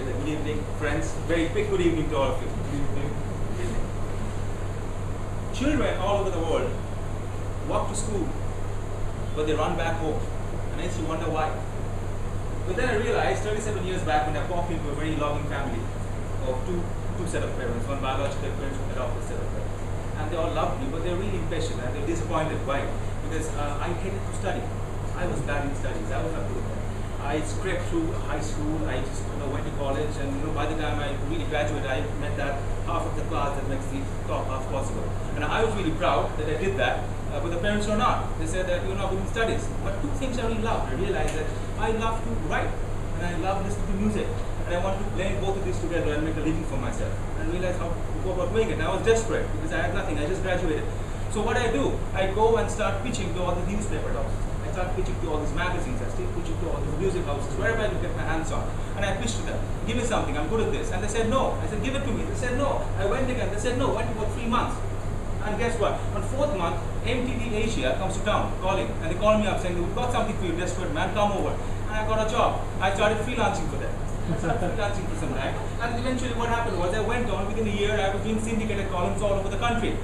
Good evening, friends. Very quick good evening to all of you. Good evening. Good evening. Children all over the world walk to school, but they run back home. And I used to wonder why. But then I realized 37 years back when I walked into a very loving family of two set of parents, one biological parents, one adopted set of parents. And they all loved me, but they were really impatient and they were disappointed. Why? Because I hated to study. I was bad in studies. I was not good at that. I scraped through high school. I just went to college, and by the time I really graduated, I met that half of the class that makes the top half possible. And I was really proud that I did that. But the parents were not. They said that you're not good in studies. But two things I really loved. I realized that I love to write and I love listening to music. And I wanted to blend both of these together and make a living for myself. And realized how to go about doing it. And I was desperate because I had nothing. I just graduated. So what I do, I go and start pitching to all the newspaper houses. I start pitching to all these magazines. I start pitching to all these music houses, wherever I could get my hands on. And I pitched to them, give me something, I'm good at this. And they said no. I said, give it to me. They said no. I went again. They said no. Went for 3 months. And guess what? On 4th month, MTV Asia comes to town calling. And they call me up saying, we've got something for you, desperate man, come over. And I got a job. I started freelancing for them. I started freelancing for some time. And eventually what happened was I went on, within a year, I was doing syndicated columns all over the country.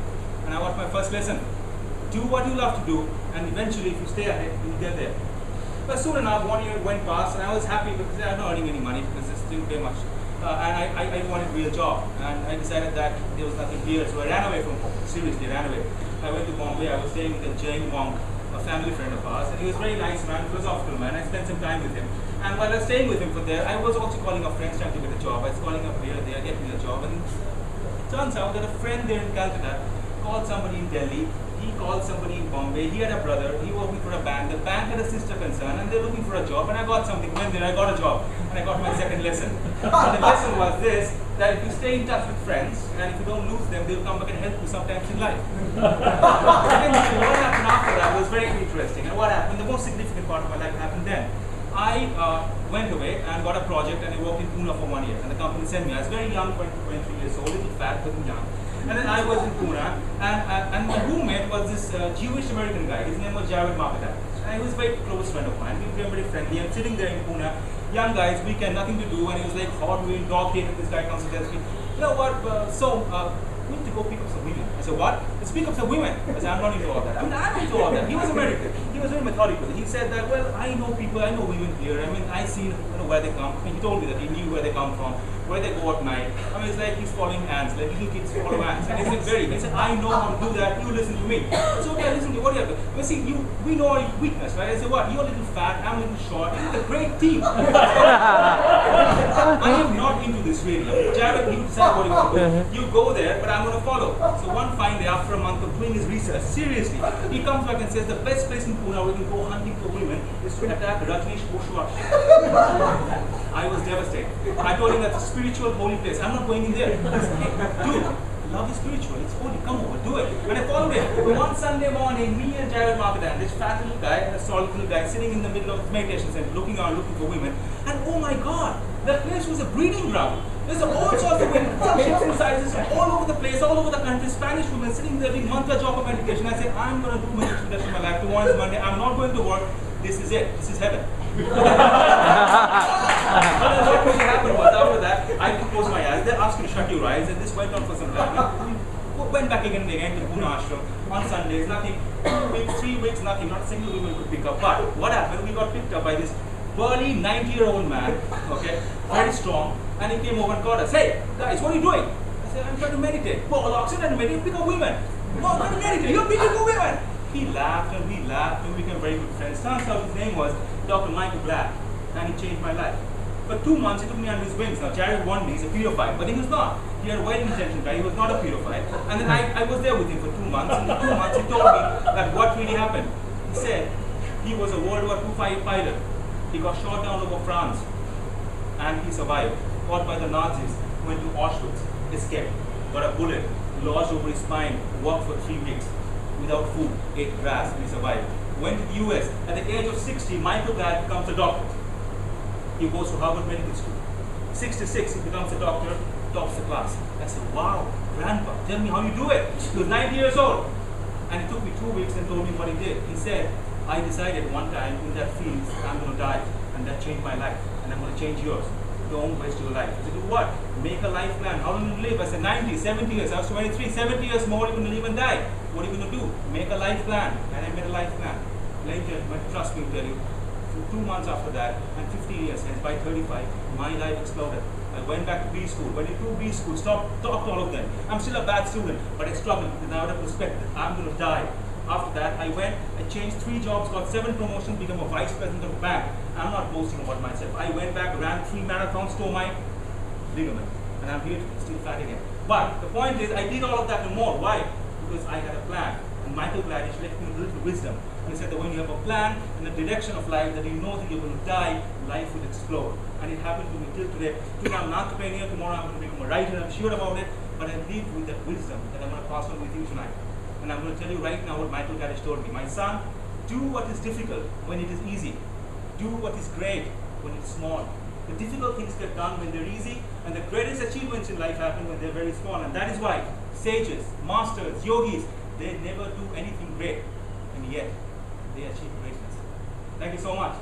And I got my first lesson. Do what you love to do, and eventually if you stay at it, you'll get there. But soon enough, 1 year went past, and I was happy because I was not earning any money because it didn't pay much. And I wanted a real job, and I decided that there was nothing here, so I ran away from home. Seriously, ran away. I went to Bombay. I was staying with a Jain monk, a family friend of ours, and he was a very nice man, philosophical man. I spent some time with him. And while I was staying with him for there, I was also calling up friends trying to get a job. I was calling up here, there, get me a job. And it turns out that a friend there in Kolkata called somebody in Delhi. He called somebody in Bombay. He had a brother. He was working for a bank. The bank had a sister concern, and they were looking for a job. And I got something. Went there. I got a job, and I got my second lesson. And the lesson was this: that if you stay in touch with friends, and if you don't lose them, they'll come back and help you sometimes in life. Eventually, what happened after that was very interesting. And what happened? The most significant part of my life happened then. I went away and got a project, and I worked in Pune for 1 year. And the company sent me. I was very young, 23 years old, little fat, but young. And then I was in Pune, and my roommate was this Jewish American guy. His name was Jared Marketer. And he was a very close friend of mine. We became very friendly. I'm sitting there in Pune, young guys, weekend, nothing to do, and he was like, hot, we dog date, and this guy comes and tells me, you know what, we need to go pick up some women. I said, what? Let's pick up some women. I said, I'm not into all that. I mean, I'm into all that. He was American. He was very methodical. He said that, well, I know people, I know women here. I mean, I see where they come. I mean, he told me that he knew where they come from, where they go at night. I mean, it's like he's following ants, like little kids follow ants. And he said, I know how to do that. You listen to me. I said, okay, listen to you. What do you have to? I mean, see, we know our weakness, right? I said, what? You're a little fat, I'm a little short. This is a great team. I am not into this really. Jared, you decide what you want to do. You go there, but I'm going to follow. So one fine day, after a month of doing his research, seriously, he comes back and says the best place in Pune where we can go hunting for women is to attack Rajneesh Boschwar. I was devastated. I told him that's a spiritual holy place. I'm not going in there. He said, hey, dude, love is spiritual. It's holy. Come over, do it. When I followed him, one Sunday morning, me and Jared Marketer, this fat little guy and a solid little guy sitting in the middle of the meditation center, looking around, looking for women. And oh my God, that place was a breeding ground. There's all sorts of women, shapes and sizes, all over the place, all over the country, Spanish women sitting there doing mantra job of meditation. I said, I'm going to do meditation the rest of my life. Tomorrow is Monday. I'm not going to work. This is it. This is heaven. But what really happened was, after that, I closed my eyes. They asked me to shut your eyes, and this went on for some time. We went back again and again to Pune Ashram on Sundays. Nothing. 2 weeks, 3 weeks, nothing. Not a single woman could pick up. But what happened? We got picked up by this burly 90-year-old man, okay, very strong, and he came over and called us. Hey, guys, what are you doing? I said, I'm trying to meditate. Well, sit and meditate, pick up women. No, I'm trying to meditate. You're picking up women. He laughed and we laughed and we became very good friends. Turns out his name was Dr. Michael Black, and he changed my life. For 2 months, he took me under his wings. Now, Jared warned me, he's a pedophile, but he was not. He had a well-intentioned guy, he was not a pedophile. And then I was there with him for 2 months, and in 2 months, he told me that what really happened. He said he was a World War II pilot. He got shot down over France, and he survived. Caught by the Nazis, went to Auschwitz, escaped, got a bullet, lodged over his spine, walked for 3 weeks without food, ate grass, and he survived. Went to the US. At the age of 60, Michael Black becomes a doctor. He goes to Harvard Medical School. 66, he becomes a doctor, tops the class. I said, wow, grandpa, tell me how you do it. He was 90 years old. And it took me 2 weeks and told me what he did. He said, I decided one time in that field, I'm going to die. And that changed my life. And I'm going to change yours. don't waste your life. I said, do what? Make a life plan. How long will you live? I said, 90, 70 years. I was 23, 70 years more, you're going to live and die. What are you going to do? Make a life plan. And I made a life plan. Later, but trust me to tell you, 2 months after that, and 50 years hence, by 35, my life exploded. I went back to B school, went into B school, talked to all of them. I'm still a bad student, but I struggled because now I have perspective. I'm going to die. After that, I changed 3 jobs, got 7 promotions, became a vice president of a bank. I'm not boasting about myself. I went back, ran 3 marathons, tore my ligament, and I'm here still fat again. But the point is, I did all of that and more. Why? Because I had a plan. And Michael Gladish left me a little wisdom. And he said that when you have a plan and a direction of life that you know that you're going to die, life will explode. And it happened to me till today. Today I'm an entrepreneur, tomorrow I'm going to become a writer, I'm sure about it. But I live with that wisdom that I'm going to pass on with you tonight. And I'm going to tell you right now what Michael Gladish told me. My son, do what is difficult when it is easy. Do what is great when it's small. The difficult things get done when they're easy, and the greatest achievements in life happen when they're very small. And that is why sages, masters, yogis, they never do anything great, and yet they achieve greatness. Thank you so much.